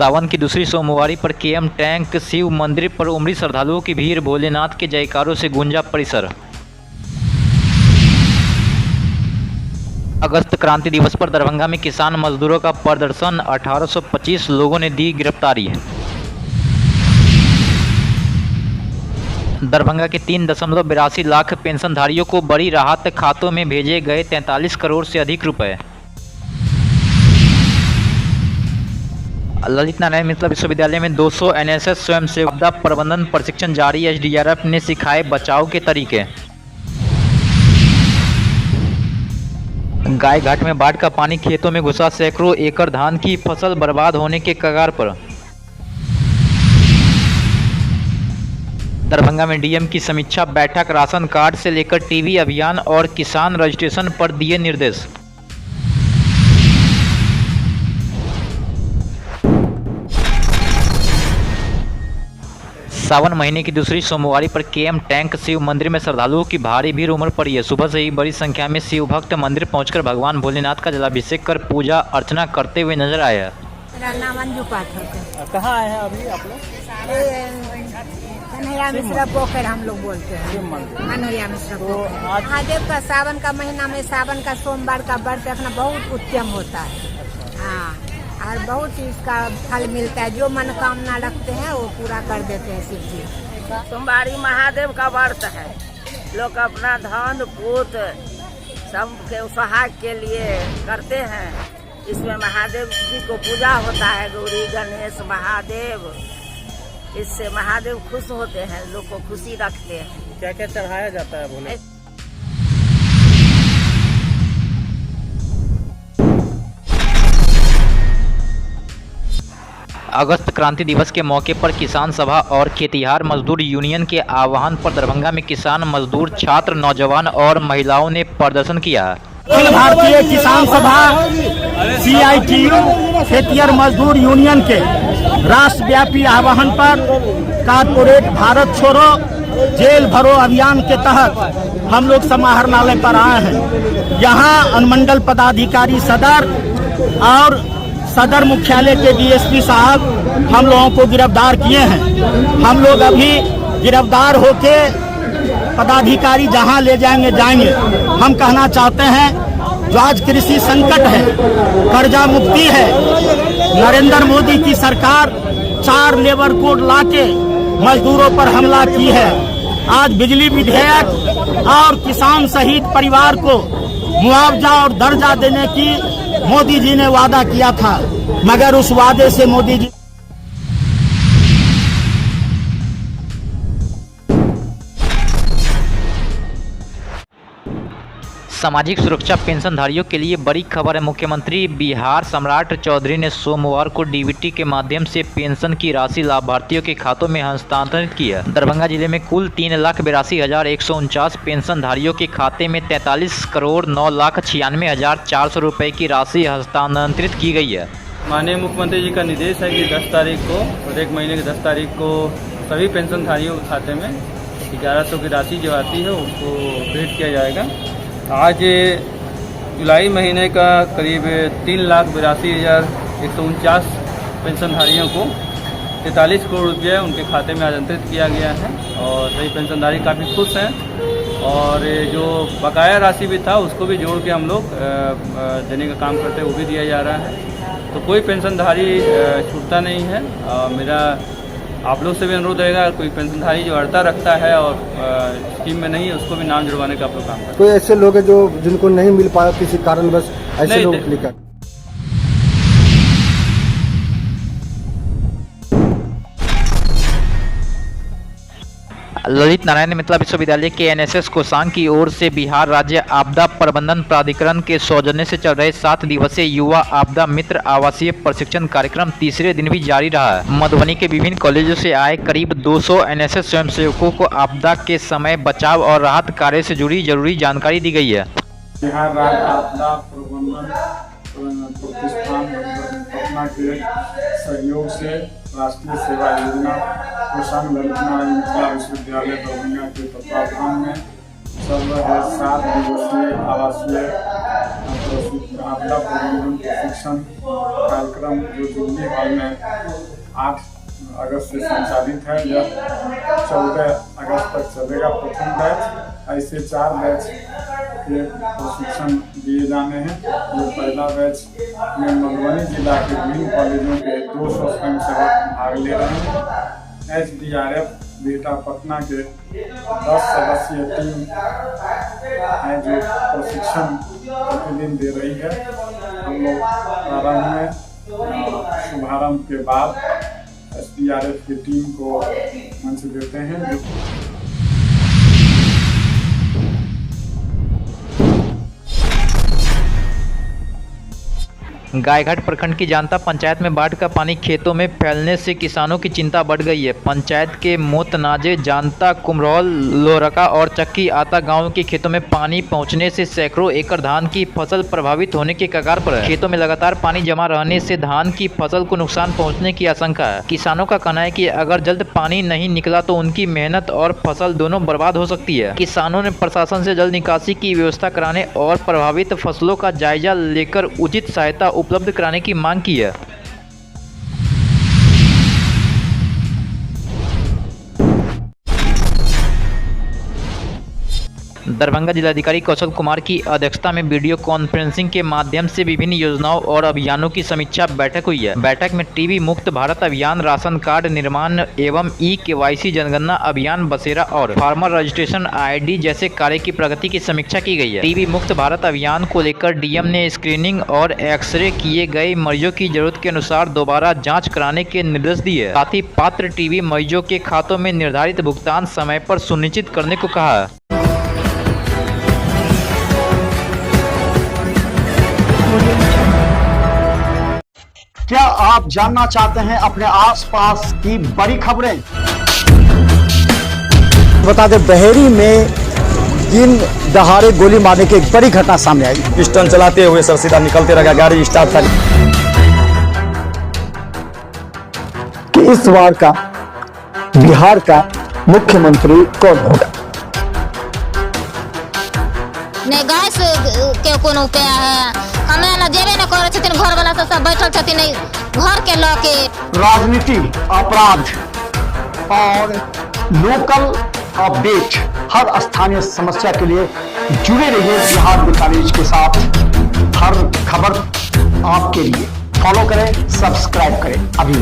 सावन की दूसरी सोमवारी पर केएम टैंक शिव मंदिर पर उमड़ी श्रद्धालुओं की भीड़, भोलेनाथ के जयकारों से गूंजा परिसर। अगस्त क्रांति दिवस पर दरभंगा में किसान मजदूरों का प्रदर्शन, 1825 लोगों ने दी गिरफ्तारी। दरभंगा के 3.82 लाख पेंशनधारियों को बड़ी राहत, खातों में भेजे गए 43 करोड़ से अधिक रुपए। ललित नारायण मिथिला विश्वविद्यालय में 200 एनएसएस स्वयंसेवक आपदा प्रबंधन प्रशिक्षण जारी, एसडीआरएफ ने सिखाए बचाव के तरीके। गायघाट में बाढ़ का पानी खेतों में घुसा, सैकड़ों एकड़ धान की फसल बर्बाद होने के कगार पर। दरभंगा में डीएम की समीक्षा बैठक, राशन कार्ड से लेकर टीवी अभियान और किसान रजिस्ट्रेशन पर दिए निर्देश। सावन महीने की दूसरी सोमवारी पर केएम टैंक शिव मंदिर में श्रद्धालुओं की भारी भीड़ उमड़ पड़ी है। सुबह से ही बड़ी संख्या में शिव भक्त मंदिर पहुंचकर भगवान भोलेनाथ का जलाभिषेक कर पूजा अर्चना करते हुए नजर आए हैं। मेरा नाम अंजू पाठक है। कहाँ आए हैं अभी आप लोग? कन्हैया मिश्रा पोखर हम लोग बोलते हैं। कन्हैया मिश्रा पोखर। महादेव का सावन का महीना में सावन का सोमवार का व्रत रखना बहुत उत्तम होता है। हाँ, और बहुत चीज का फल मिलता है। जो मनोकामना रखते हैं वो पूरा कर देते हैं शिव जी। सोमवारी महादेव का व्रत है। लोग अपना धन पूत सबके सुहाग के लिए करते हैं। इसमें महादेव जी को पूजा होता है, गौरी गणेश महादेव। इससे महादेव खुश होते हैं, लोग को खुशी रखते हैं। क्या क्या चढ़ाया जाता है भोले? अगस्त क्रांति दिवस के मौके पर किसान सभा और खेतिहार मजदूर यूनियन के आह्वान पर दरभंगा में किसान मजदूर छात्र नौजवान और महिलाओं ने प्रदर्शन किया। अखिल भारतीय किसान सभा CITU खेतिहर मजदूर यूनियन के राष्ट्रव्यापी आह्वान पर कारपोरेट भारत छोड़ो जेल भरो अभियान के तहत हम लोग समाहरणालय पर आए हैं। यहाँ अनुमंडल पदाधिकारी सदर और सदर मुख्यालय के DSP साहब हम लोगों को गिरफ्तार किए हैं। हम लोग अभी गिरफ्तार होके पदाधिकारी जहां ले जाएंगे जाएंगे। हम कहना चाहते हैं जो आज कृषि संकट है, कर्जा मुक्ति है, नरेंद्र मोदी की सरकार 4 लेबर कोड लाके मजदूरों पर हमला की है। आज बिजली विधेयक और किसान शहीद परिवार को मुआवजा और दर्जा देने की मोदी जी ने वादा किया था, मगर उस वादे से मोदी जी सामाजिक सुरक्षा पेंशनधारियों के लिए बड़ी खबर है। मुख्यमंत्री बिहार सम्राट चौधरी ने सोमवार को डीबीटी के माध्यम से पेंशन की राशि लाभार्थियों के खातों में हस्तांतरित की है। दरभंगा जिले में कुल 3,82,149 पेंशनधारियों के खाते में 43 करोड़ 9,96,400 रुपए की राशि हस्तांतरित की गई है। माननीय मुख्यमंत्री जी का निर्देश है कि 10 तारीख को, प्रत्येक महीने की 10 तारीख को सभी पेंशनधारियों के खाते में 1100 की राशि जो आती है उसको क्रेडिट किया जाएगा। आज जुलाई महीने का करीब 3,82,149 पेंशनधारियों को 43 करोड़ रुपये उनके खाते में हस्तांतरित किया गया है और सभी पेंशनधारी काफ़ी खुश हैं। और जो बकाया राशि भी था उसको भी जोड़ के हम लोग देने का काम करते हैं, वो भी दिया जा रहा है। तो कोई पेंशनधारी छूटता नहीं है। मेरा आप लोग से भी अनुरोध रहेगा, कोई पेंशनधारी जो अर्ता रखता है और स्कीम में नहीं है उसको भी नाम जुड़वाने का आप लोग काम करें। कोई ऐसे लोग हैं जो जिनको नहीं मिल पाया किसी कारणवश, ऐसे लोग लेकर ललित नारायण मिथिला विश्वविद्यालय के एनएसएस कोषांग की ओर से बिहार राज्य आपदा प्रबंधन प्राधिकरण के सौजन्य से चल रहे 7 दिवसीय युवा आपदा मित्र आवासीय प्रशिक्षण कार्यक्रम तीसरे दिन भी जारी रहा है। मधुबनी के विभिन्न कॉलेजों से आए करीब 200 एनएसएस स्वयंसेवकों को आपदा के समय बचाव और राहत कार्य से जुड़ी जरूरी जानकारी दी गई है। बिहार राज्य आपदा प्रबंधन प्रतिष्ठान पटना के सहयोग से राष्ट्रीय सेवा योजना कोषांग ललित नारायण मिथिला विश्वविद्यालय दरभंगा के तत्वावधान में चल रहे 7 दिवसीय आवासीय आपदा प्रबंधन प्रशिक्षण कार्यक्रम जो जुबली हॉल में 8 अगस्त से संचालित है, यह 14 अगस्त तक चलेगा। प्रथम बैच, ऐसे 4 बैच के प्रशिक्षण दिए जाने हैं। जो पहला बैच में मधुबनी जिला के विभिन्न कॉलेजों के 200 स्वयंसेवक भाग ले रहे हैं। HDRF बेटा पटना के 10 सदस्यीय टीम है जो प्रशिक्षण प्रतिदिन दे रही है। हम लोग प्रारंभ में शुभारंभ के बाद HDRF की टीम को मंच देते हैं। गायघाट प्रखंड की जानता पंचायत में बाढ़ का पानी खेतों में फैलने से किसानों की चिंता बढ़ गई है। पंचायत के मोतनाजे, जानता, कुमरौल, लोरका और चक्की आता गांव के खेतों में पानी पहुंचने से सैकड़ों एकड़ धान की फसल प्रभावित होने के कगार पर है। खेतों में लगातार पानी जमा रहने से धान की फसल को नुकसान पहुंचने की आशंका है। किसानों का कहना है कि अगर जल्द पानी नहीं निकला तो उनकी मेहनत और फसल दोनों बर्बाद हो सकती है। किसानों ने प्रशासन से जल्द निकासी की व्यवस्था कराने और प्रभावित फसलों का जायजा लेकर उचित सहायता उपलब्ध कराने की मांग की है। दरभंगा जिलाधिकारी कौशल कुमार की अध्यक्षता में वीडियो कॉन्फ्रेंसिंग के माध्यम से विभिन्न योजनाओं और अभियानों की समीक्षा बैठक हुई है। बैठक में टीबी मुक्त भारत अभियान, राशन कार्ड निर्माण एवं KYC जनगणना अभियान, बसेरा और फार्मर रजिस्ट्रेशन ID जैसे कार्य की प्रगति की समीक्षा की गई है। टीबी मुक्त भारत अभियान को लेकर DM ने स्क्रीनिंग और एक्सरे किए गए मरीजों की जरूरत के अनुसार दोबारा जाँच कराने के निर्देश दिए। साथ ही पात्र टीबी मरीजों के खातों में निर्धारित भुगतान समय पर सुनिश्चित करने को कहा है। क्या आप जानना चाहते हैं अपने आसपास की बड़ी खबरें? बता दें, बहेरी में दिन दहाड़े गोली मारने की एक बड़ी घटना सामने आई। पिस्टन चलाते हुए सर सीधा निकलते रहा, गाड़ी स्टार्ट था। कि इस बार का बिहार का मुख्यमंत्री कौन होगा? नहीं गैस के कोनो उपाय है, हमें ना जेबे न करे छथिन, घर वाला सब बैठल छथिन घर के लके। राजनीति, अपराध और लोकल अपडेट, हर स्थानीय समस्या के लिए जुड़े रहिए बिहार बिकानेज के साथ। हर खबर आपके लिए फॉलो करें, सब्सक्राइब करें अभी।